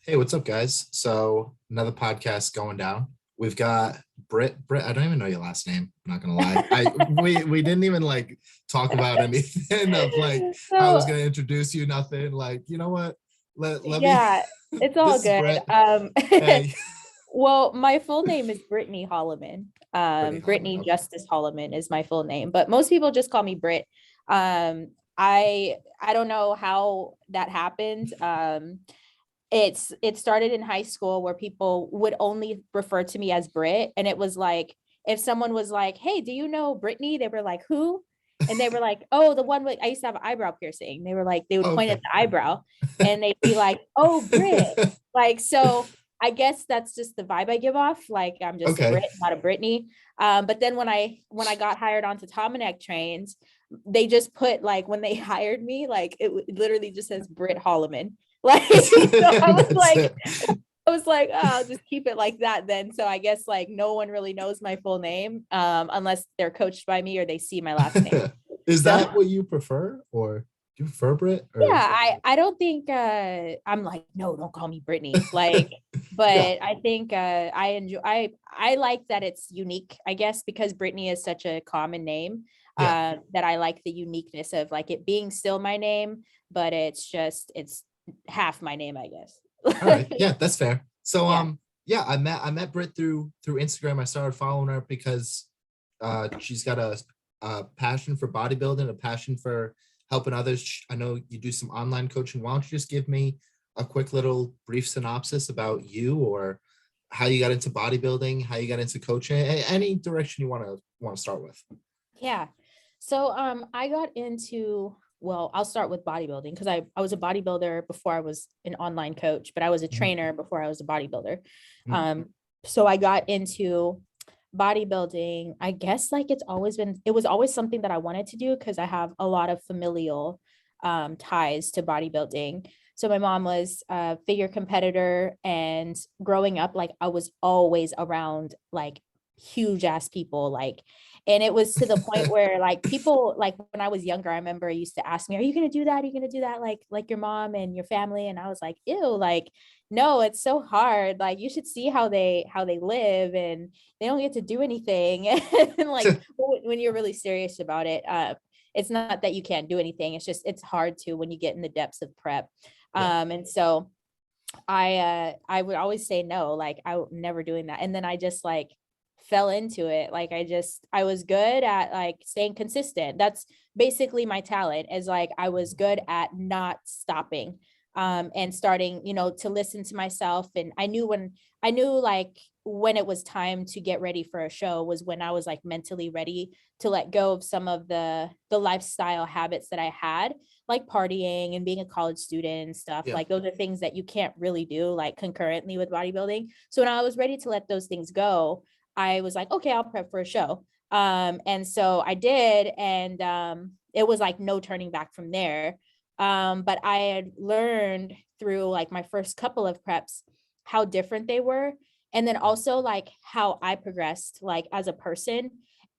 Hey, what's up, guys? So another podcast going down. We've got Britt. Britt, I don't even know your last name. I'm not gonna lie. We didn't even like talk about anything of like how I was So gonna introduce you. Nothing. Like, you know what? Let me. yeah, it's all This is good. Britt. Hey, Well, my full name is Brittany Holloman. Brittany Holloman. Brittany Okay. Justice Holloman is my full name, but most people just call me Britt. I don't know how that happened. It started in high school where people would only refer to me as Britt, and it was like if someone was like, "Hey, do you know Brittany?" They were like, "Who?" And they were like, "Oh, the one with I used to have an eyebrow piercing." They were like, they would point at Okay. the eyebrow, and they'd be like, "Oh, Britt." Like so. I guess that's just the vibe I give off. Like I'm just a Okay. Brit, not a Brittany. But then when I got hired onto Tomanek Trained, they just put like when they hired me, like it literally just says Britt Holloman. Like so That's it. I was like, oh, I'll just keep it like that then. So I guess like no one really knows my full name, unless they're coached by me or they see my last name. Is So that what you prefer, or do you prefer Britt? yeah, Or I don't think I'm like, no, don't call me Brittany. Like, yeah, but I think I like that it's unique, I guess, because Brittany is such a common name. yeah. That I like the uniqueness of like it being still my name, but it's half my name, I All right. guess. Yeah, that's fair. So Yeah. yeah, I met Britt through Instagram. I started following her because she's got a passion for bodybuilding, a passion for helping others. I know you do some online coaching. Why don't you just give me a quick little brief synopsis about you, or how you got into bodybuilding, how you got into coaching, any direction you want to start with. Yeah. So I got into well, I'll start with bodybuilding because I was a bodybuilder before I was an online coach, but I was a Mhm. trainer before I was a bodybuilder. Mhm. Um so I got into bodybuilding. I guess like it was always something that I wanted to do because I have a lot of familial ties to bodybuilding. So my mom was a figure competitor, and growing up like I was always around like huge ass people, like, and it was to the point where like people like when I was younger, I remember I used to ask me, are you going to do that? Are you going to do that? Like your mom and your family? And I was like, ew, like, no, it's so hard. Like you should see how they live, and they don't get to do anything. And like when you're really serious about it, it's not that you can't do anything. It's just, it's hard to when you get in the depths of prep. Yeah. And so I would always say no, like I would never doing that. And then I just like fell into it. Like I was good at like staying consistent. That's basically my talent, is like I was good at not stopping and starting, to listen to myself. And I knew like when it was time to get ready for a show was when I was like mentally ready to let go of some of the lifestyle habits that I had, like partying and being a college student and stuff. Yeah. Like those are things that you can't really do like concurrently with bodybuilding. So when I was ready to let those things go, I was like, okay, I'll prep for a show. And so I did, and it was like no turning back from there. But I had learned through like my first couple of preps how different they were, and then also like how I progressed like as a person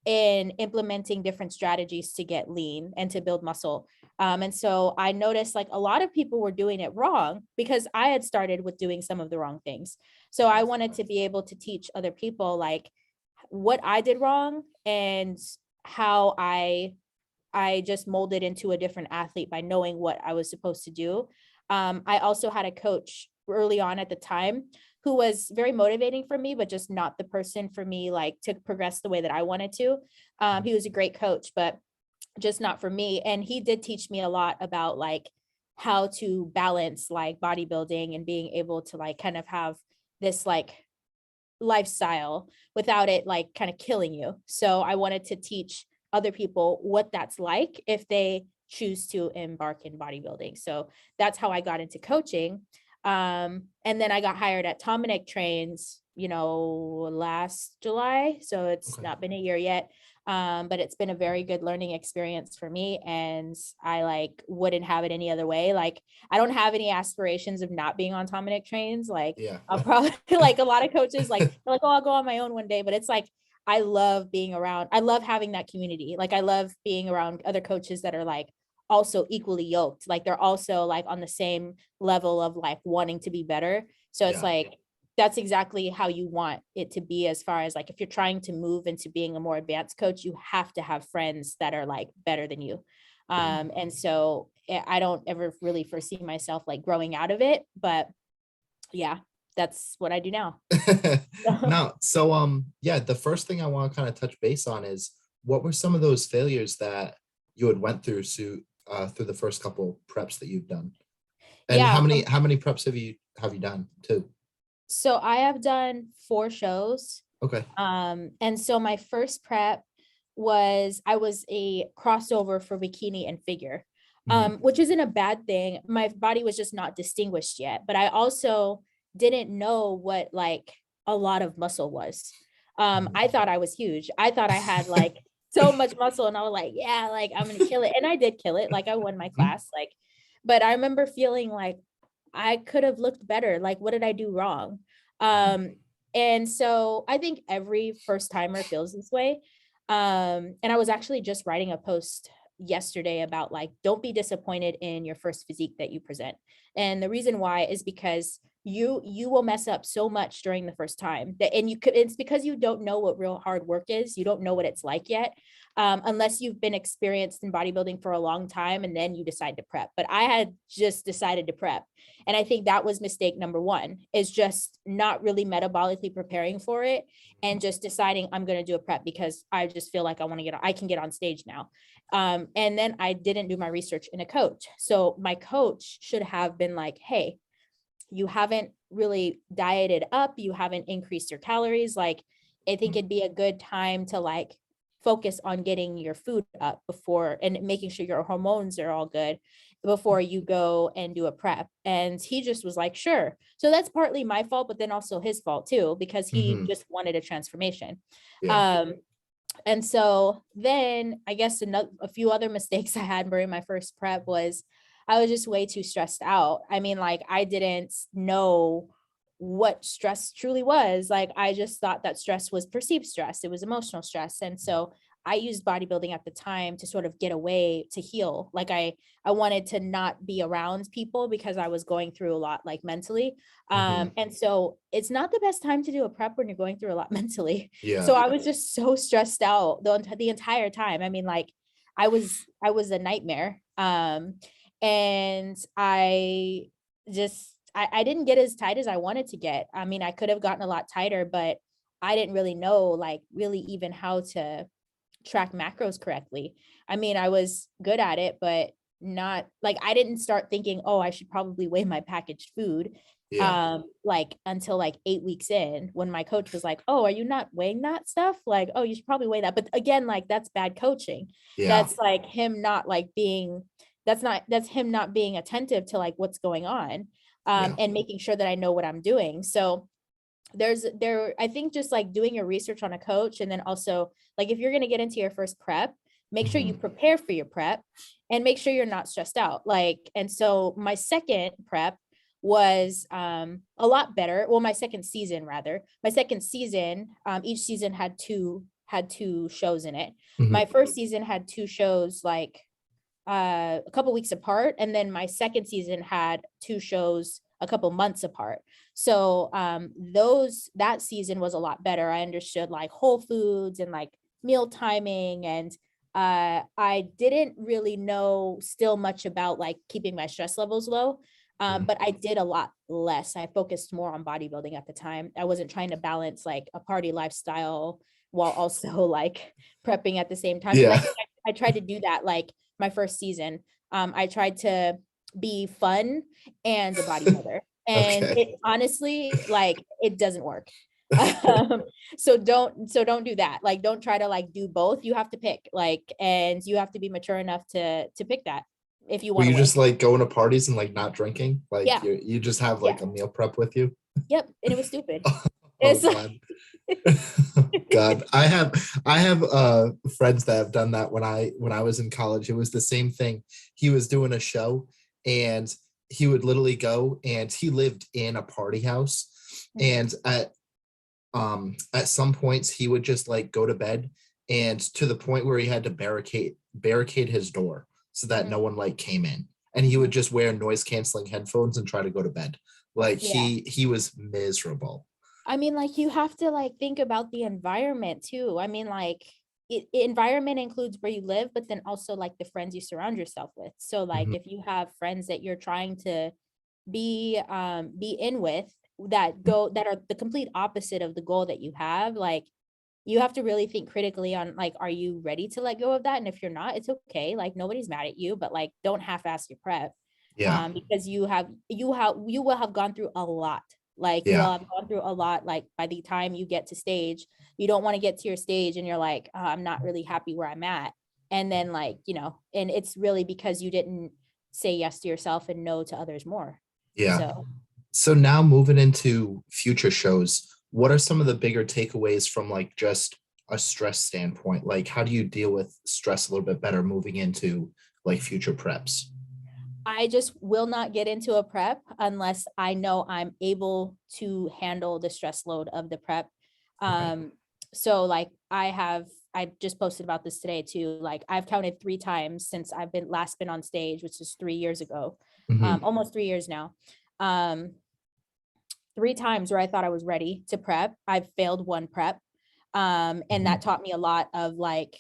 in implementing different strategies to get lean and to build muscle. And so I noticed like a lot of people were doing it wrong because I had started with doing some of the wrong things. So I wanted to be able to teach other people like what I did wrong and how I just molded into a different athlete by knowing what I was supposed to do. I also had a coach early on at the time who was very motivating for me, but just not the person for me, like to progress the way that I wanted to. He was a great coach, but just not for me. And he did teach me a lot about like how to balance like bodybuilding and being able to like kind of have this like lifestyle without it like kind of killing you. So I wanted to teach other people what that's like if they choose to embark in bodybuilding. So that's how I got into coaching. And then I got hired at Tomanek Trains, last July. So it's Okay. not been a year yet. But it's been a very good learning experience for me. And I like wouldn't have it any other way. Like I don't have any aspirations of not being on Tomanek Trains. Like Yeah. I'll probably like a lot of coaches, like they're like, oh, I'll go on my own one day. But it's like I love being around. I love having that community. Like I love being around other coaches that are like also equally yoked. Like they're also like on the same level of like wanting to be better. So it's Yeah. like, that's exactly how you want it to be. As far as like, if you're trying to move into being a more advanced coach, you have to have friends that are like better than you. And so I don't ever really foresee myself like growing out of it, but yeah, that's what I do now. No, so yeah, the first thing I want to kind of touch base on is what were some of those failures that you had went through through the first couple preps that you've done? And Yeah. how many preps have you done too? So I have done 4 shows. Okay. And so my first prep was, I was a crossover for bikini and figure, which isn't a bad thing. My body was just not distinguished yet, but I also didn't know what like a lot of muscle was. I thought I was huge. I thought I had like so much muscle, and I was like, yeah, like I'm gonna kill it. And I did kill it. Like I won my class, like, but I remember feeling like I could have looked better. Like, what did I do wrong? And so I think every first timer feels this way. And I was actually just writing a post yesterday about like, don't be disappointed in your first physique that you present. And the reason why is because you will mess up so much during the first time that, and it's because you don't know what real hard work is. You don't know what it's like yet, unless you've been experienced in bodybuilding for a long time and then you decide to prep. But I had just decided to prep, and I think that was mistake number 1, is just not really metabolically preparing for it and just deciding I'm going to do a prep because I just feel like I can get on stage now. And then I didn't do my research in a coach. So my coach should have been like, hey, you haven't really dieted up, you haven't increased your calories. Like, I think it'd be a good time to like focus on getting your food up before, and making sure your hormones are all good before you go and do a prep. And he just was like, sure. So that's partly my fault, but then also his fault too, because he just wanted a transformation. Yeah. And so then I guess a few other mistakes I had during my first prep was I was just way too stressed out. I mean, like I didn't know what stress truly was. Like I just thought that stress was perceived stress. It was emotional stress. And so I used bodybuilding at the time to sort of get away, to heal. Like I wanted to not be around people because I was going through a lot, like mentally. And so it's not the best time to do a prep when you're going through a lot mentally. Yeah. So I was just so stressed out the entire time. I mean, like I was a nightmare. And I didn't get as tight as I wanted to get. I mean, I could have gotten a lot tighter, but I didn't really know like really even how to track macros correctly. I mean, I was good at it, but not like, I didn't start thinking, oh, I should probably weigh my packaged food. Yeah. Like until like 8 weeks in, when my coach was like, oh, are you not weighing that stuff? Like, oh, you should probably weigh that. But again, like that's bad coaching. Yeah. That's like him not like being, that's him not being attentive to like what's going on, Yeah. and making sure that I know what I'm doing. So I think just like doing your research on a coach, and then also like if you're going to get into your first prep, make sure you prepare for your prep and make sure you're not stressed out. Like, and so my second prep was a lot better. Well, my second season rather. My second season, each season had two shows in it. My first season had 2 shows like a couple weeks apart, and then my second season had 2 shows a couple months apart. So that season was a lot better. I understood like whole foods and like meal timing, and I didn't really know still much about like keeping my stress levels low. But I did a lot less. I focused more on bodybuilding at the time. I wasn't trying to balance like a party lifestyle while also like prepping at the same time. And I think I tried to do that like my first season. I tried to be fun and a bodybuilder. And Okay. it honestly, like, it doesn't work. So don't do that. Like, don't try to like do both. You have to pick, like, and you have to be mature enough to pick that if you Were want to you win. just like going to parties and like not drinking? Like Yeah. you just have Yeah. like a meal prep with you? Yep. And it was stupid. Oh It's God. God, I have friends that have done that when I was in college. It was the same thing. He was doing a show and he would literally go, and he lived in a party house, and at some points he would just like go to bed, and to the point where he had to barricade his door. so that no one like came in. And he would just wear noise canceling headphones and try to go to bed. Like he was miserable. I mean, like you have to like think about the environment too. I mean, like environment includes where you live, but then also like the friends you surround yourself with. So like if you have friends that you're trying to be in with that are the complete opposite of the goal that you have, like you have to really think critically on like, are you ready to let go of that? And if you're not, it's okay. Like nobody's mad at you, but like don't half-ass your prep. Yeah. Because you will have gone through a lot. Like you will have gone through a lot. Like by the time you get to stage, you don't want to get to your stage and you're like, oh, I'm not really happy where I'm at. And then like, you know, and it's really because you didn't say yes to yourself and no to others more. Yeah. So now moving into future shows, what are some of the bigger takeaways from like just a stress standpoint? Like how do you deal with stress a little bit better moving into like future preps? I just will not get into a prep unless I know I'm able to handle the stress load of the prep. So like I just posted about this today too. Like I've counted 3 times since I've been on stage, which is 3 years ago, almost 3 years now. 3 times where I thought I was ready to prep. I've failed 1 prep. And that taught me a lot of like,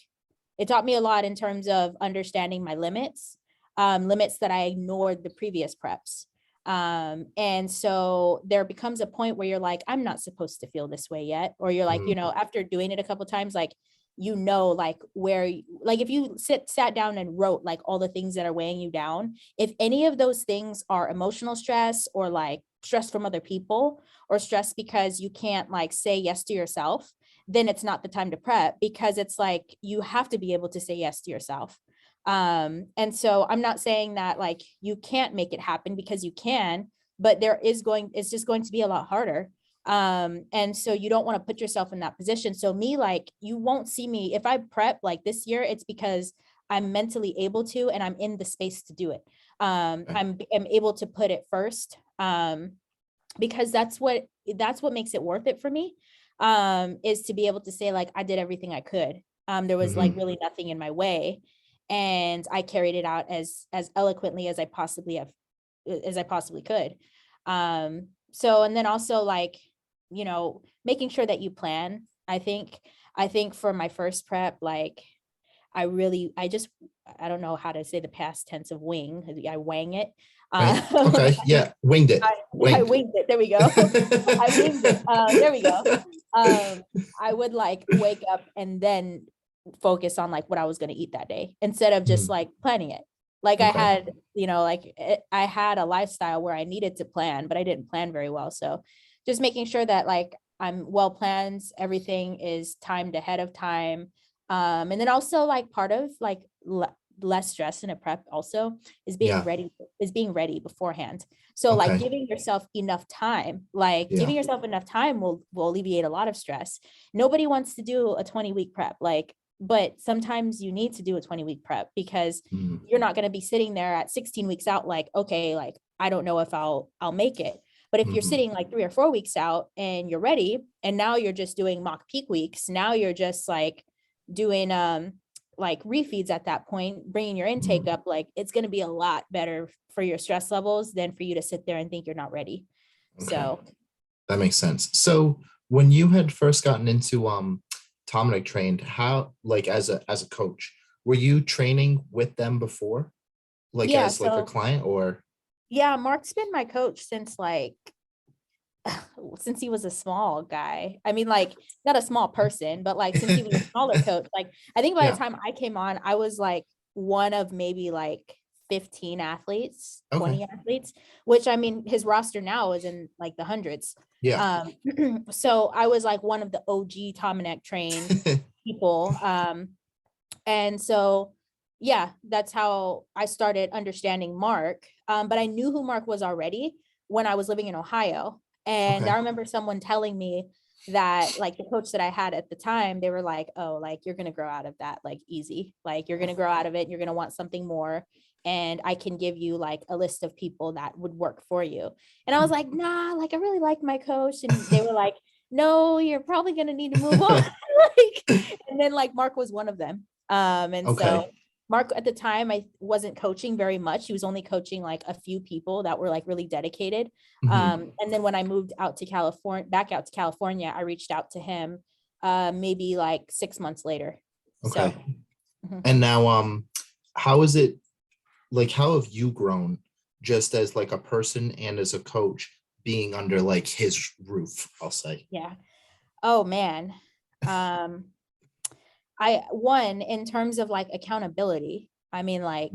it taught me a lot in terms of understanding my limits that I ignored the previous preps. And so there becomes a point where you're like, I'm not supposed to feel this way yet. Or you're like, you know, after doing it a couple of times, like, you know, like where, like if you sat down and wrote like all the things that are weighing you down, if any of those things are emotional stress or like stress from other people or stress because you can't like say yes to yourself, then it's not the time to prep, because it's like, you have to be able to say yes to yourself. And so I'm not saying that like you can't make it happen, because you can, but it's just going to be a lot harder. And so you don't want to put yourself in that position. So me, like, you won't see me if I prep like this year, it's because I'm mentally able to, and I'm in the space to do it. I'm able to put it first. Because that's what makes it worth it for me. Is to be able to say like, I did everything I could. There was like really nothing in my way. And I carried it out as eloquently as I possibly could. So, and then also like, you know, making sure that you plan. I think for my first prep, like I don't know how to say the past tense of wing. I wang it. Right. Okay. Yeah. Winged it. I winged it. There we go. I winged it. There we go. I would like wake up and then focus on like what I was going to eat that day, instead of just like planning it. Like I had, you know, like I had a lifestyle where I needed to plan, but I didn't plan very well. So just making sure that like I'm well planned, everything is timed ahead of time. And then also like part of like less stress in a prep also is being ready beforehand. So like giving yourself enough time, giving yourself enough time will alleviate a lot of stress. Nobody wants to do a 20-week prep, like, but sometimes you need to do a 20-week prep, because you're not going to be sitting there at 16 weeks out like, okay, like I don't know if I'll make it. But if you're sitting like 3 or 4 weeks out and you're ready, and now you're just doing mock peak weeks, now you're just like doing like refeeds at that point, bringing your intake up, like it's going to be a lot better for your stress levels than for you to sit there and think you're not ready. So that makes sense. So when you had first gotten into Tomanek Trained, how, like as a coach, were you training with them before, like as like a client, or? Yeah, Mark's been my coach since like since he was a small guy. I mean, like not a small person, but like since he was a smaller coach. Like I think by the time I came on, I was like one of maybe like 15 athletes, 20 athletes, which I mean, his roster now is in like the hundreds. Yeah. So I was like one of the OG Tomanek trained people. And so, yeah, that's how I started understanding Mark. But I knew who Mark was already when I was living in Ohio. And I remember someone telling me that like the coach that I had at the time, they were like, oh, like you're going to grow out of that, like easy, like you're going to grow out of it. And you're going to want something more. And I can give you like a list of people that would work for you. And I was like, nah, like I really like my coach. And they were like, no, you're probably going to need to move on. Like, and then like Mark was one of them. So Mark at the time, I wasn't coaching very much. He was only coaching like a few people that were like really dedicated. And then when I moved out to California, back out to California, I reached out to him maybe like 6 months later. Okay. So, And now, how is it, like, how have you grown just as like a person and as a coach being under like his roof, I'll say? yeah. Oh man. One, in terms of like accountability, I mean, like,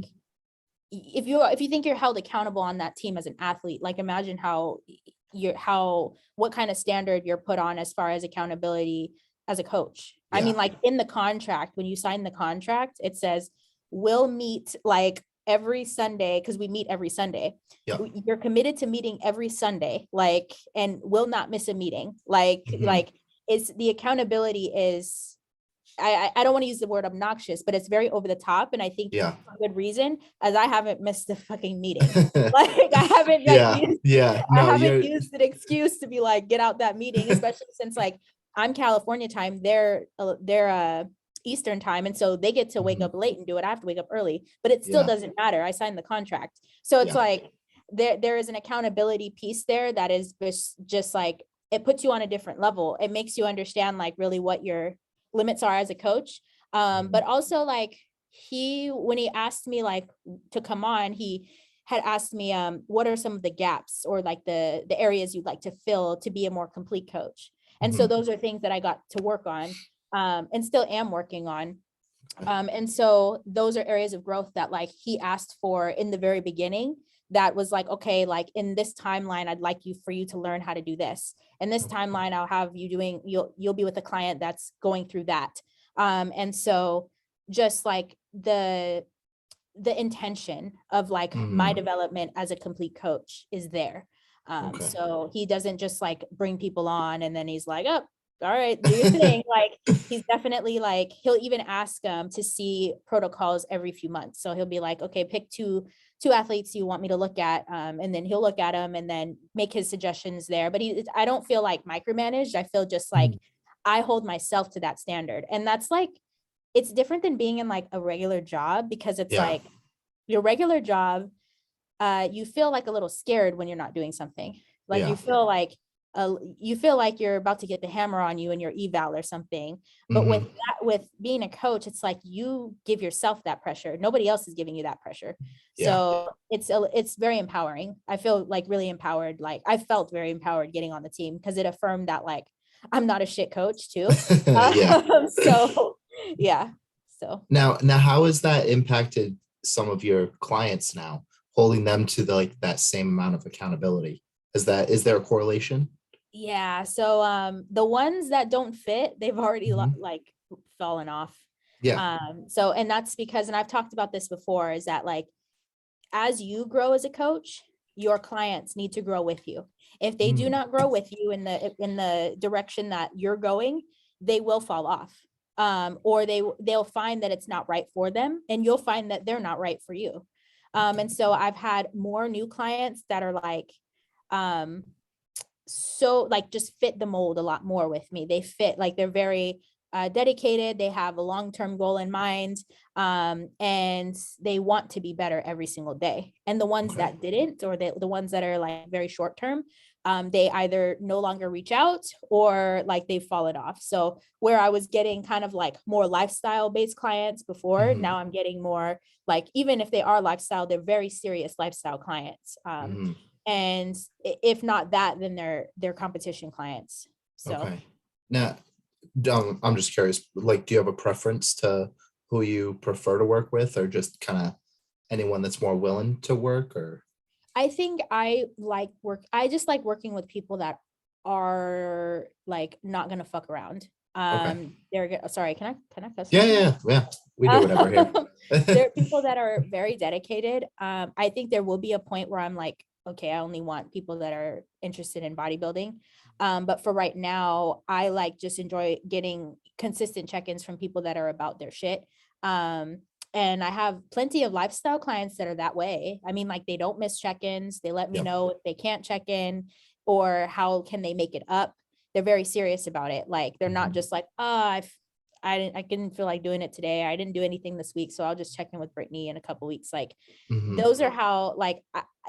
if you think you're held accountable on that team as an athlete, like imagine what kind of standard you're put on as far as accountability as a coach. I mean, like in the contract, when you sign the contract, it says we'll meet like every Sunday, because we meet every Sunday. Yeah. You're committed to meeting every Sunday, like, and will not miss a meeting. Like it's the accountability is, I don't want to use the word obnoxious, but it's very over the top. And I think for good reason, as I haven't missed a fucking meeting. Like I haven't used an excuse to be like, get out that meeting, especially since like I'm California time, they're Eastern time. And so they get to wake up late and do it. I have to wake up early, but it still doesn't matter. I signed the contract. So it's like, there is an accountability piece there that is just like, it puts you on a different level. It makes you understand like really what your limits are as a coach. But also like when he asked me like to come on, he had asked me, what are some of the gaps or like the areas you'd like to fill to be a more complete coach? And so those are things that I got to work on, and still am working on. And so those are areas of growth that like he asked for in the very beginning. That was like, okay, like in this timeline, I'd like for you to learn how to do this. In this timeline, I'll have you doing, you'll be with a client that's going through that. And so just like the intention of like my development as a complete coach is there. So he doesn't just like bring people on and then he's like, oh, all right, do your thing. Like he's definitely like, he'll even ask to see protocols every few months. So he'll be like, okay, pick two athletes you want me to look at. And then he'll look at them and then make his suggestions there. But I don't feel like micromanaged. I feel just like I hold myself to that standard. And that's like, it's different than being in like a regular job, because it's like your regular job, you feel like a little scared when you're not doing something. Like you feel like you're about to get the hammer on you in your eval or something. But with being a coach, it's like you give yourself that pressure. Nobody else is giving you that pressure. So it's very empowering. I feel like really empowered. Like I felt very empowered getting on the team, because it affirmed that like I'm not a shit coach too. So now how has that impacted some of your clients now, holding them to that same amount of accountability? Is there a correlation? Yeah. So the ones that don't fit, they've already like fallen off. So, and that's because, and I've talked about this before, is that like, as you grow as a coach, your clients need to grow with you. If they do not grow with you in the direction that you're going, they will fall off. Or they'll find that it's not right for them, and you'll find that they're not right for you. And so I've had more new clients that are like, so like just fit the mold a lot more with me. They fit, like they're very dedicated. They have a long-term goal in mind, and they want to be better every single day. And the ones that didn't, or the ones that are like very short-term, they either no longer reach out or like they've fallen off. So where I was getting kind of like more lifestyle-based clients before, now I'm getting more like, even if they are lifestyle, they're very serious lifestyle clients. And if not that, then they're competition clients. So now, I'm just curious, like, do you have a preference to who you prefer to work with, or just kind of anyone that's more willing to work? Or I think I just like working with people that are like not gonna fuck around. They're sorry, can I cuss? Yeah, we do whatever here. There are people that are very dedicated. I think there will be a point where I'm like, okay, I only want people that are interested in bodybuilding. But for right now, I like just enjoy getting consistent check-ins from people that are about their shit. And I have plenty of lifestyle clients that are that way. I mean, like they don't miss check-ins. They let me know if they can't check in or how can they make it up. They're very serious about it. Like they're not just like, oh, I didn't feel like doing it today. I didn't do anything this week. So I'll just check in with Brittany in a couple weeks. Like Mhm. those are how, like,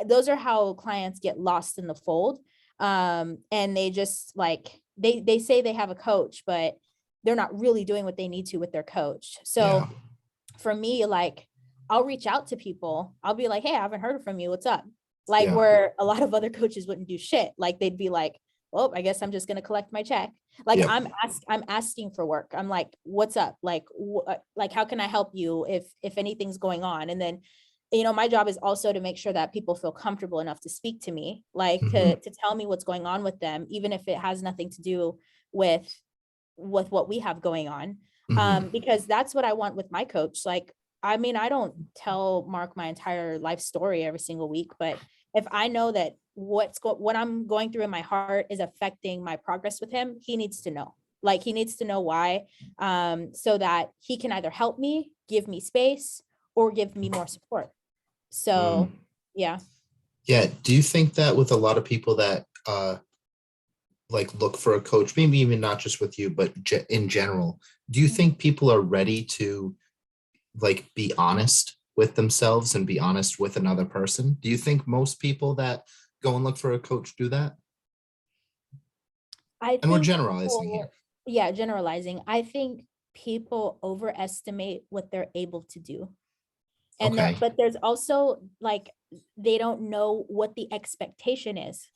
those are how clients get lost in the fold. And they just like, they say they have a coach, but they're not really doing what they need to with their coach. Yeah. So for me, like, I'll reach out to people. I'll be like, hey, I haven't heard from you. What's up? Like, Yeah. where a lot of other coaches wouldn't do shit. Like, they'd be like, well, I guess I'm just going to collect my check. Like, Yep. I'm asking for work. I'm like, what's up? Like, like, how can I help you if anything's going on? And then, you know, my job is also to make sure that people feel comfortable enough to speak to me, like Mhm. to tell me what's going on with them, even if it has nothing to do with what we have going on. Mhm. Because that's what I want with my coach. Like, I mean, I don't tell Mark my entire life story every single week, but if I know that what I'm going through in my heart is affecting my progress with him, he needs to know. Like, he needs to know why, so that he can either help me, give me space, or give me more support. So, Mm. yeah. Yeah. Do you think that with a lot of people that like look for a coach, maybe even not just with you, but in general, do you Mhm. think people are ready to like be honest with themselves and be honest with another person? Do you think most people that go and look for a coach do that? I And we're think generalizing here. people, yeah, generalizing. I think people overestimate what they're able to do. And there, Okay. but there's also like, they don't know what the expectation is.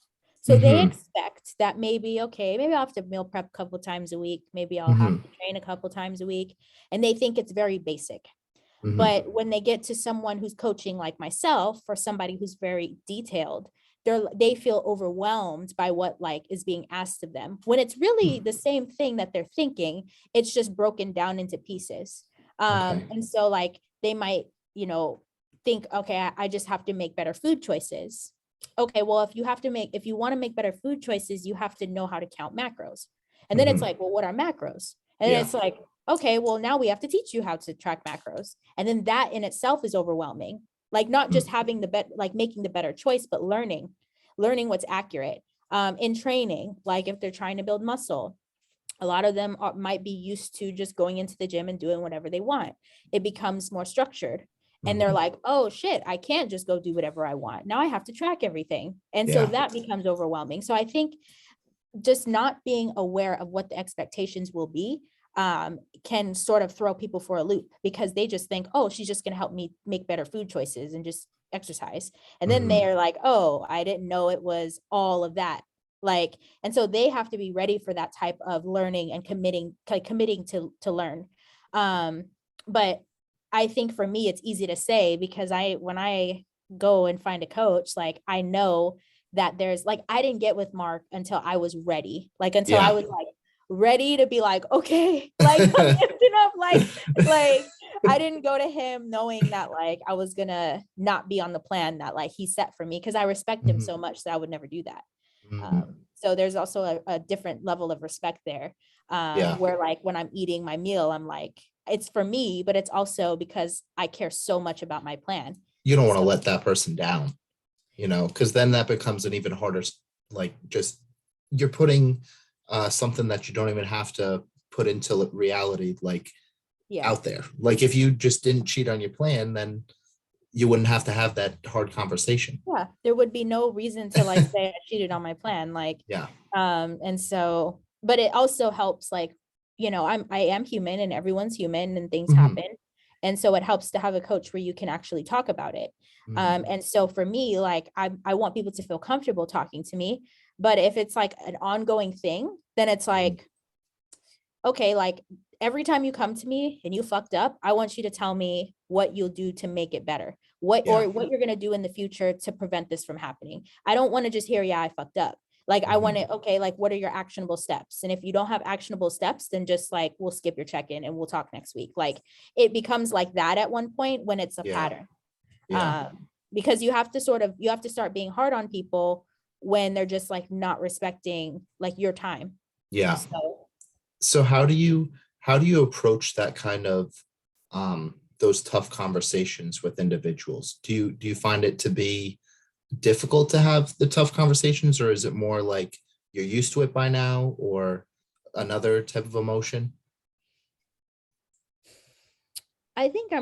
So they Mm-hmm. expect that maybe, okay, maybe I'll have to meal prep a couple times a week. Maybe I'll have Mm-hmm. to train a couple times a week. And they think it's very basic. Mm-hmm. But when they get to someone who's coaching like myself, or somebody who's very detailed, they feel overwhelmed by what like is being asked of them, when it's really the same thing that they're thinking. It's just broken down into pieces. Okay. And so like they might, you know, think, okay, I just have to make better food choices. Okay, well, if you want to make better food choices, you have to know how to count macros. And then it's Mm-hmm. like, well, what are macros? And then Yeah. it's like, okay, well, now we have to teach you how to track macros. And then that in itself is overwhelming. Like, not just Mm. having like making the better choice, but learning what's accurate. In training, like if they're trying to build muscle, a lot of them might be used to just going into the gym and doing whatever they want. It becomes more structured. And they're Mm-hmm. like, oh shit, I can't just go do whatever I want. Now I have to track everything. And so Yeah. that becomes overwhelming. So I think just not being aware of what the expectations will be, can sort of throw people for a loop, because they just think, oh, she's just going to help me make better food choices and just exercise. And then Mm-hmm. they're like, oh, I didn't know it was all of that. Like, and so they have to be ready for that type of learning and committing to learn. Um, but I think for me, it's easy to say, because when I go and find a coach, like, I know that there's like, I didn't get with Mark until I was ready, like until I Yeah. was like ready to be like, okay, like I'm lifting up, like I didn't go to him knowing that like I was gonna not be on the plan that like he set for me, because I respect him Mm-hmm. so much that I would never do that. Mm-hmm. So there's also a different level of respect there, Yeah. where like when I'm eating my meal, I'm like, it's for me, but it's also because I care so much about my plan. You don't want to So let that person down, because then that becomes an even harder, like just you're putting something that you don't even have to put into reality, like yeah. out there. Like if you just didn't cheat on your plan, then you wouldn't have to have that hard conversation. Yeah, there would be no reason to like say I cheated on my plan. Like, Yeah. and so, but it also helps, like, you know, I am human and everyone's human and things Mm-hmm. happen. And so it helps to have a coach where you can actually talk about it. Mm-hmm. And so for me, like, I want people to feel comfortable talking to me. But if it's like an ongoing thing, then it's like, okay, like every time you come to me and you fucked up, I want you to tell me what you'll do to make it better. Yeah. What you're gonna do in the future to prevent this from happening. I don't want to just hear, yeah, I fucked up. Like, I want Mm-hmm. to, okay, like, what are your actionable steps? And if you don't have actionable steps, then just like, we'll skip your check-in and we'll talk next week. Like, it becomes like that at one point when it's a Yeah. pattern. Yeah. Because you have to start being hard on people when they're just like not respecting like your time. Yeah. So So how do you approach that kind of those tough conversations with individuals? Do you find it to be difficult to have the tough conversations, or is it more like you're used to it by now, or another type of emotion? I think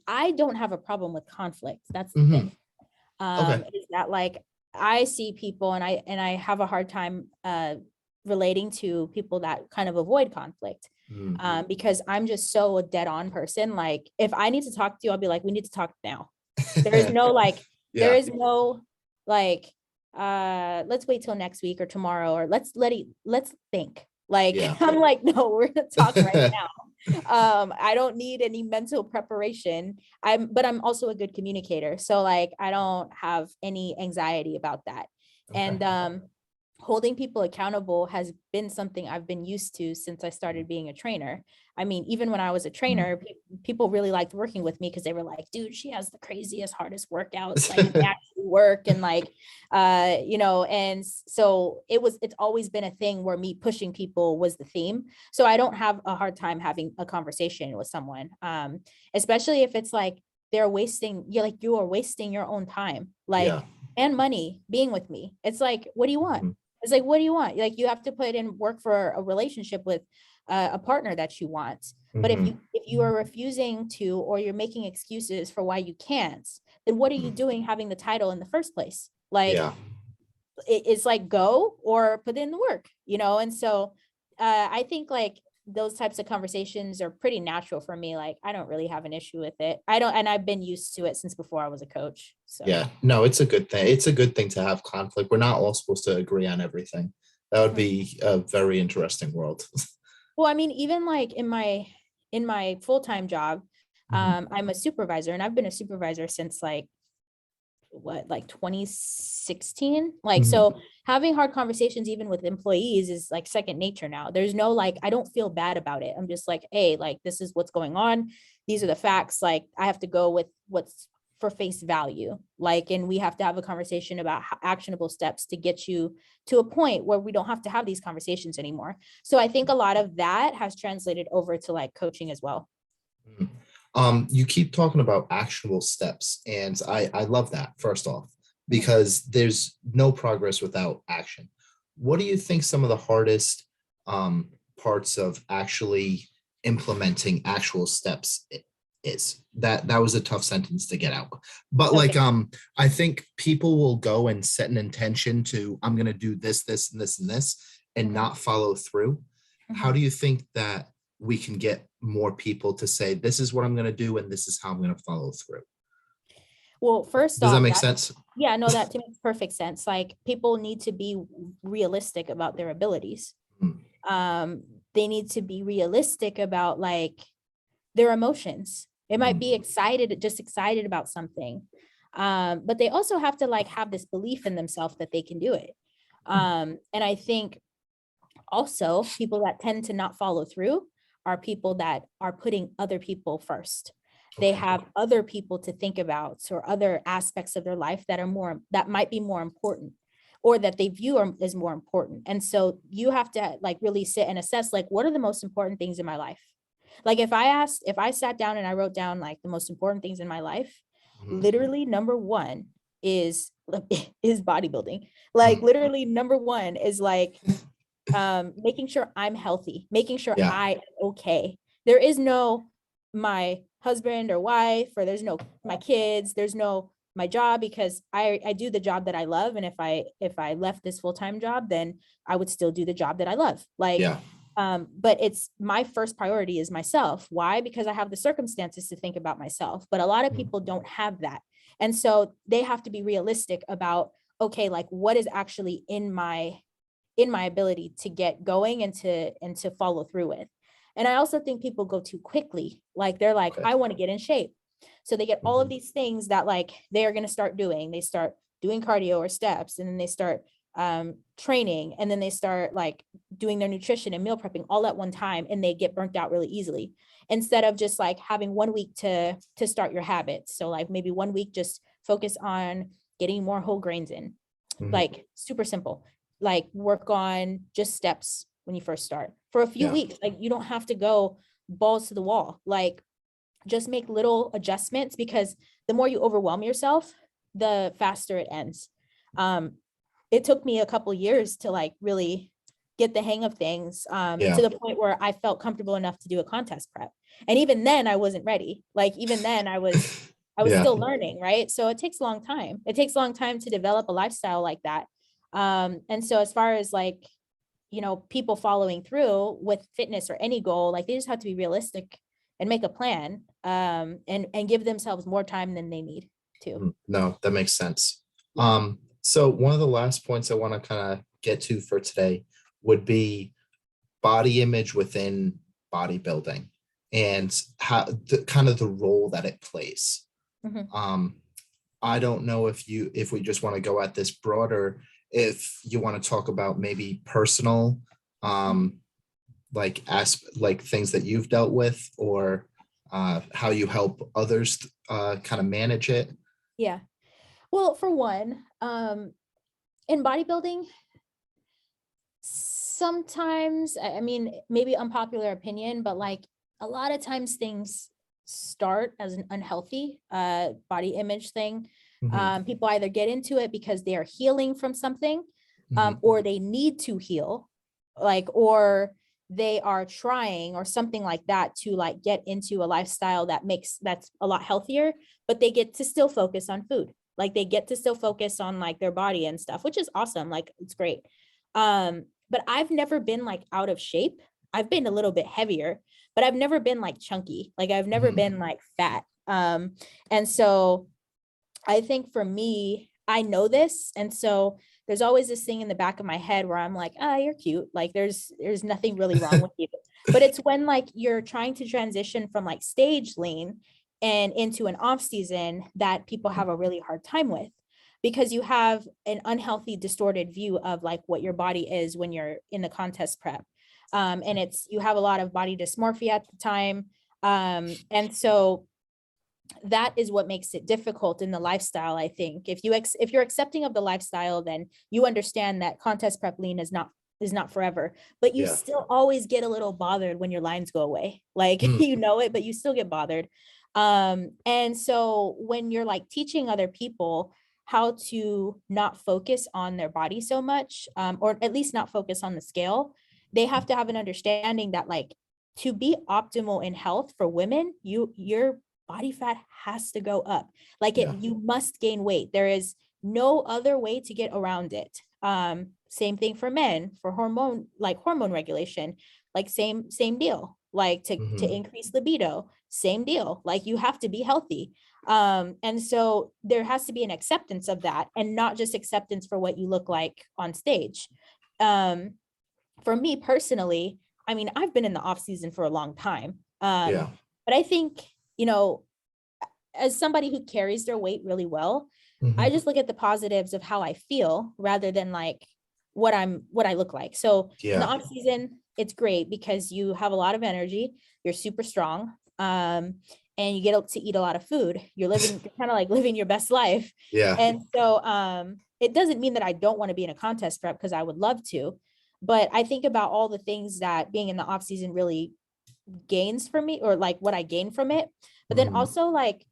I don't have a problem with conflict. That's the Hmm. thing. Okay. Is that like I see people and I have a hard time relating to people that kind of avoid conflict. Mm. Because I'm just so a dead on person. Like if I need to talk to you, I'll be like, we need to talk now. There is no like, there Yeah. is no like, let's wait till next week or tomorrow, or let's think. Like Yeah. I'm like, no, we're gonna talk right now. I don't need any mental preparation. But I'm also a good communicator. So like I don't have any anxiety about that. Okay. And holding people accountable has been something I've been used to since I started being a trainer. I mean, even when I was a trainer, people really liked working with me because they were like, dude, she has the craziest, hardest workouts, like they actually work. And like, and so it's always been a thing where me pushing people was the theme. So I don't have a hard time having a conversation with someone, especially if it's like you are wasting your own time, like, Yeah. and money being with me. It's like, what do you want? Mhm. It's like, what do you want? Like, you have to put in work for a relationship with a partner that you want. But Mhm. if you are refusing to, or you're making excuses for why you can't, then what are you doing having the title in the first place? Like, Yeah. it's like go or put in the work, And so I think like those types of conversations are pretty natural for me. Like, I don't really have an issue with it. And I've been used to it since before I was a coach. So Yeah. No, it's a good thing. It's a good thing to have conflict. We're not all supposed to agree on everything. That would be a very interesting world. well, I mean, even like in my full-time job, Mhm. I'm a supervisor, and I've been a supervisor since like 2016. Like, Mhm. so having hard conversations even with employees is like second nature now. There's no like, I don't feel bad about it. I'm just like, hey, like this is what's going on. These are the facts. Like, I have to go with what's for face value. Like, and we have to have a conversation about actionable steps to get you to a point where we don't have to have these conversations anymore. So I think a lot of that has translated over to like coaching as well. Mhm. You keep talking about actionable steps, and I love that, first off, Mhm. because there's no progress without action. What do you think some of the hardest parts of actually implementing actual steps is? That was a tough sentence to get out. But like Okay. I think people will go and set an intention to, I'm gonna do this, this, and this, and this, and Mhm. not follow through. How Mhm. do you think that we can get more people to say, this is what I'm going to do and this is how I'm going to follow through? Well, first Does that off, make sense? yeah, no, that to me makes perfect sense. Like, people need to be realistic about their abilities. Mm. Um, they need to be realistic about like their emotions. It might be Mhm. just excited about something. But they also have to like have this belief in themselves that they can do it. And I think also people that tend to not follow through are people that are putting other people first. They Okay. have other people to think about, or other aspects of their life that might be more important, or that they view as more important. And so you have to like really sit and assess, like, what are the most important things in my life? Like, if I sat down and I wrote down like the most important things in my life, Mhm. literally number one is is bodybuilding. Like, Mhm. literally number one is like making sure I'm healthy, making sure Yeah. I am okay. There is no my husband or wife, or there's no my kids, there's no my job, because I do the job that I love. And if I left this full-time job, then I would still do the job that I love. Like, Yeah. but it's my first priority is myself. Why? Because I have the circumstances to think about myself, but a lot of Mhm. people don't have that. And so they have to be realistic about, okay, like, what is actually in my ability to get going and to follow through with. And I also think people go too quickly. Like, they're like, Okay. I want to get in shape. So they get all of Mhm. these things that like they are going to start doing. They start doing cardio or steps, and then they start training, and then they start like doing their nutrition and meal prepping all at one time, and they get burnt out really easily, instead of just like having 1 week to start your habits. So like maybe 1 week just focus on getting more whole grains in, Mhm. like super simple. Like, work on just steps when you first start for a few Yeah. weeks. Like, you don't have to go balls to the wall. Like, just make little adjustments, because the more you overwhelm yourself, the faster it ends. um it took me a couple years to like really get the hang of things, Yeah. to the point where I felt comfortable enough to do a contest prep. And even then I wasn't ready. Like even then I was Yeah. still learning, right? So it takes a long time. It takes a long time to develop a lifestyle like that. And so as far as like, you know, people following through with fitness or any goal, like they just have to be realistic and make a plan, and give themselves more time than they need to. No, that makes sense. So one of the last points I want to kind of get to for today would be body image within bodybuilding and how the kind of the role that it plays. Mhm. I don't know if we just want to go at this broader, if you want to talk about maybe personal, like things that you've dealt with, or how you help others kind of manage it. Yeah. Well, for one, in bodybuilding, sometimes, I mean, maybe unpopular opinion, but like a lot of times things start as an unhealthy body image thing. People either get into it because they are healing from something, or they need to heal, like, or they are trying or something like that to like get into a lifestyle that's a lot healthier, but they get to still focus on food. Like they get to still focus on like their body and stuff, which is awesome. Like it's great. But I've never been like out of shape. I've been a little bit heavier, but I've never been like chunky. Like I've never been like fat. And so I think for me, I know this. And so there's always this thing in the back of my head where I'm like, ah, you're cute. Like there's nothing really wrong with you. But it's when like you're trying to transition from like stage lean and into an off season that people have a really hard time with, because you have an unhealthy, distorted view of like what your body is when you're in the contest prep. And you have a lot of body dysmorphia at the time. And so that is what makes it difficult in the lifestyle. I think if you're accepting of the lifestyle, then you understand that contest prep lean is not forever, but you still always get a little bothered when your lines go away. Like, you know it, but you still get bothered. And so when you're like teaching other people how to not focus on their body so much, or at least not focus on the scale, they have to have an understanding that like to be optimal in health for women, your body fat has to go up. Like you must gain weight. There is no other way to get around it. Same thing for men, for hormone regulation, like same deal. Like to increase libido, same deal. Like you have to be healthy. And so there has to be an acceptance of that, and not just acceptance for what you look like on stage. For me personally, I mean, I've been in the off season for a long time. But I think, you know, as somebody who carries their weight really well, I just look at the positives of how I feel rather than like what I look like. So in the off season, it's great because you have a lot of energy, you're super strong, and you get to eat a lot of food. You're kind of like living your best life. And so it doesn't mean that I don't want to be in a contest prep, because I would love to, but I think about all the things that being in the off season really gains for me, or like what I gain from it. But then also like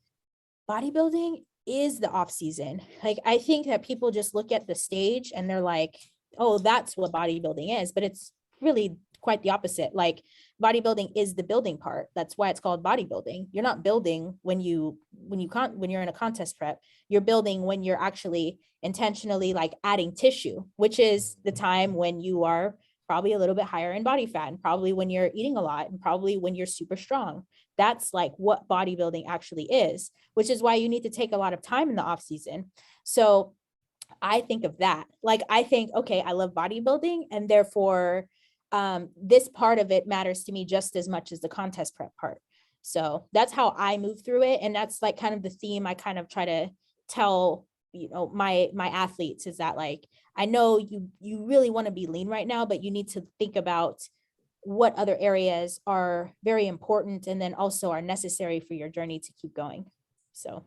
bodybuilding is the off season. Like I think that people just look at the stage and they're like, oh, that's what bodybuilding is, but it's really quite the opposite. Like bodybuilding is the building part. That's why it's called bodybuilding. You're not building when you're in a contest prep. You're building when you're actually intentionally like adding tissue, which is the time when you are probably a little bit higher in body fat, and probably when you're eating a lot, and probably when you're super strong. That's like what bodybuilding actually is, which is why you need to take a lot of time in the off season. So I think of that. Like, I think, okay, I love bodybuilding, and therefore this part of it matters to me just as much as the contest prep part. So that's how I move through it. And that's like kind of the theme I kind of try to tell, you know, my athletes, is that like, I know you really want to be lean right now, but you need to think about what other areas are very important and then also are necessary for your journey to keep going. So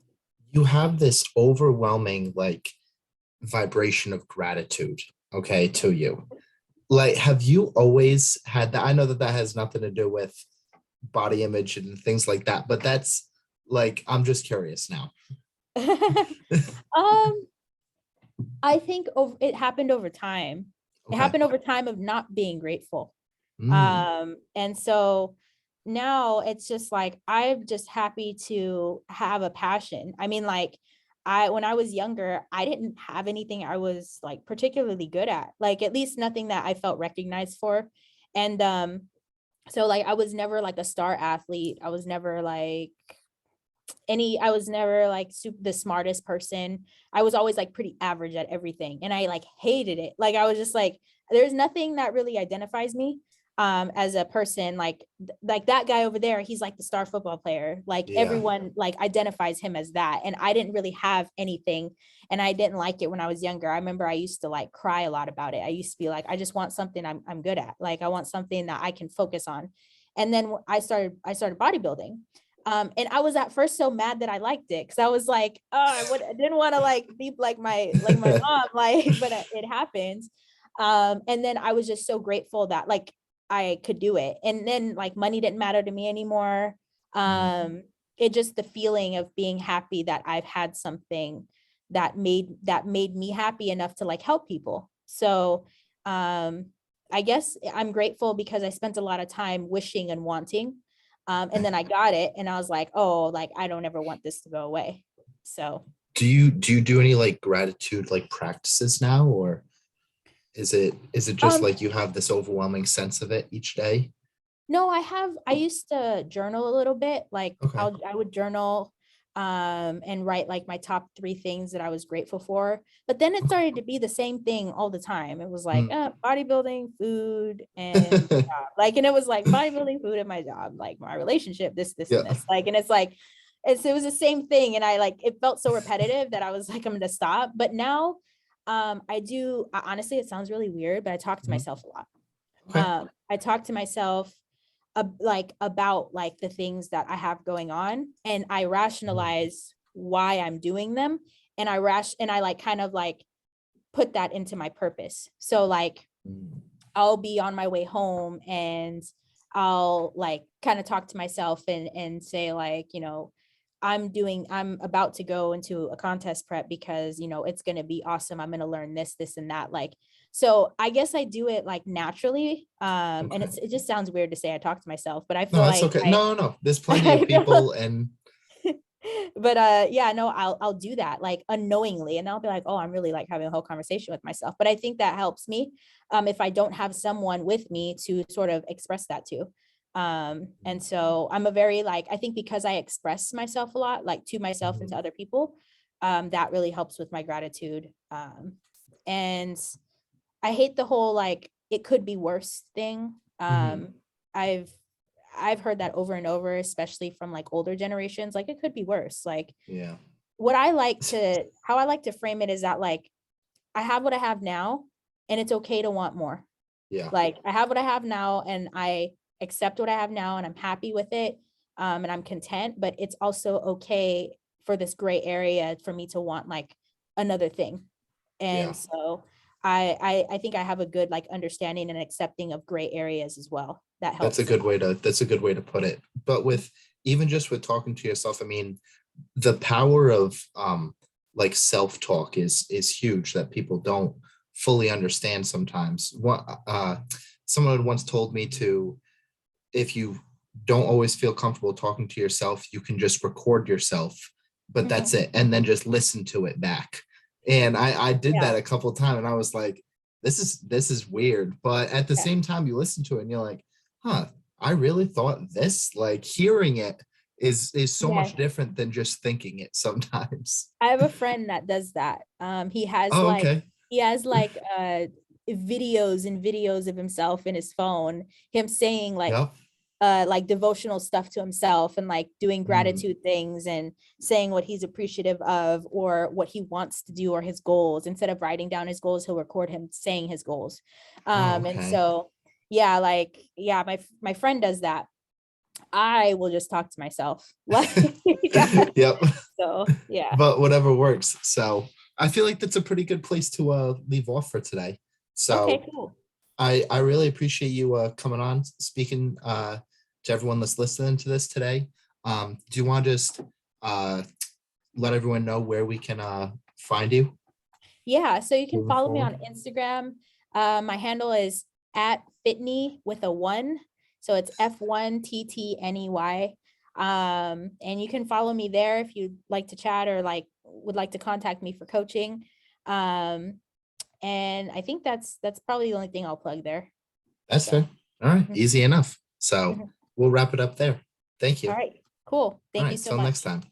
you have this overwhelming like vibration of gratitude, okay, to you. Like, have you always had that? I know that has nothing to do with body image and things like that, but that's like, I'm just curious now. I think it happened over time. It Okay. happened over time of not being grateful. Mm, And so now it's just like, I'm just happy to have a passion. I mean, like, when I was younger, I didn't have anything I was like particularly good at, like at least nothing that I felt recognized for. And so like I was never like a star athlete. I was never like I was never like the smartest person. I was always like pretty average at everything. And I like hated it. Like I was just like, there's nothing that really identifies me as a person. Like that guy over there, he's like the star football player. Like yeah. everyone like identifies him as that. And I didn't really have anything. And I didn't like it when I was younger. I remember I used to like cry a lot about it. I used to be like, I just want something I'm good at. Like I want something that I can focus on. And then I started bodybuilding. And I was at first so mad that I liked it, because I was like, oh, I didn't want to like be like my mom, like, but it happened. And then I was just so grateful that like I could do it. And then like money didn't matter to me anymore. Mhm. It just the feeling of being happy that I've had something that made me happy enough to like help people. So I guess I'm grateful because I spent a lot of time wishing and wanting. And then I got it and I was like, oh, like I don't ever want this to go away. So Do you do any like gratitude like practices now, or is it just um like you have this overwhelming sense of it each day? no, I used to journal a little bit. Like Okay. I would journal and write like my top 3 things that I was grateful for. But then it Okay. started to be the same thing all the time. It was like Mm. bodybuilding, food, and my job. Like, and it was like bodybuilding, food, and my job, like my relationship, this, and Yeah. this. Like, and it's like it was the same thing. And I like it felt so repetitive that I was like, I'm gonna stop. But now honestly, it sounds really weird, but I talk to Mhm. myself a lot. Okay. I talk to myself like about like the things that I have going on, and I Mm. rationalize why I'm doing them, and I like kind of like put that into my purpose. So like Mm. I'll be on my way home and I'll like kind of talk to myself and say like, I'm about to go into a contest prep because, it's going to be awesome. I'm going to learn this and that. Like, so I guess I do it like naturally. And Okay. it just sounds weird to say I talk to myself, but I No, feel that's like okay. No, no, no. There's plenty of I feel people and but yeah, no, I'll do that like unknowingly, and I'll be like, oh, I'm really like having a whole conversation with myself. But I think that helps me if I don't have someone with me to sort of express that to. And so I'm a very like, I think because I express myself a lot, like to myself and Mhm. to other people, that really helps with my gratitude. And I hate the whole like it could be worse thing. Mhm. I've I've heard that over and over, especially from like older generations. Like it could be worse. Like Yeah. how I like to frame it is that like I have what I have now, and it's okay to want more. Yeah. Like I have what I have now, and I accept what I have now, and I'm happy with it, and I'm content. But it's also okay for this gray area for me to want like another thing. Yeah. And so I think I have a good like understanding and accepting of gray areas as well. That helps. That's a good way to put it. But with even just with talking to yourself, I mean, the power of like self-talk is huge that people don't fully understand sometimes. What someone once told me to, if you don't always feel comfortable talking to yourself, you can just record yourself, but that's Mhm. it, and then just listen to it back. And I did Yeah. that a couple of times, and I was like, this is weird. But at the Yeah. same time, you listen to it, and you're like, huh, I really thought this. Like hearing it is so Yeah. much different than just thinking it sometimes. I have a friend that does that. Oh, okay. He has like videos and videos of himself in his phone, him saying Yep. like devotional stuff to himself and like doing Mm. gratitude things and saying what he's appreciative of or what he wants to do or his goals. Instead of writing down his goals, he'll record him saying his goals. Oh, And okay. so yeah, like yeah, my friend does that. I will just talk to myself. Like yeah. Yep. So yeah. But whatever works. So I feel like that's a pretty good place to leave off for today. Okay, So cool. I really appreciate you coming on, speaking to everyone that's listening to this today. Do you want to just uh, let everyone know where we can find you Yeah, so you can moving follow me forward? on Instagram. My handle is at Fitney with a 1. So it's F1TTNEY. And you can follow me there if you'd like to chat or like would like to contact me for coaching. And I think that's probably the only thing I'll plug there. That's So. fair. All right. Mhm. Easy enough. So Mhm. we'll wrap it up there. Thank you. All right, cool. All Thank right. you so Till much. next time.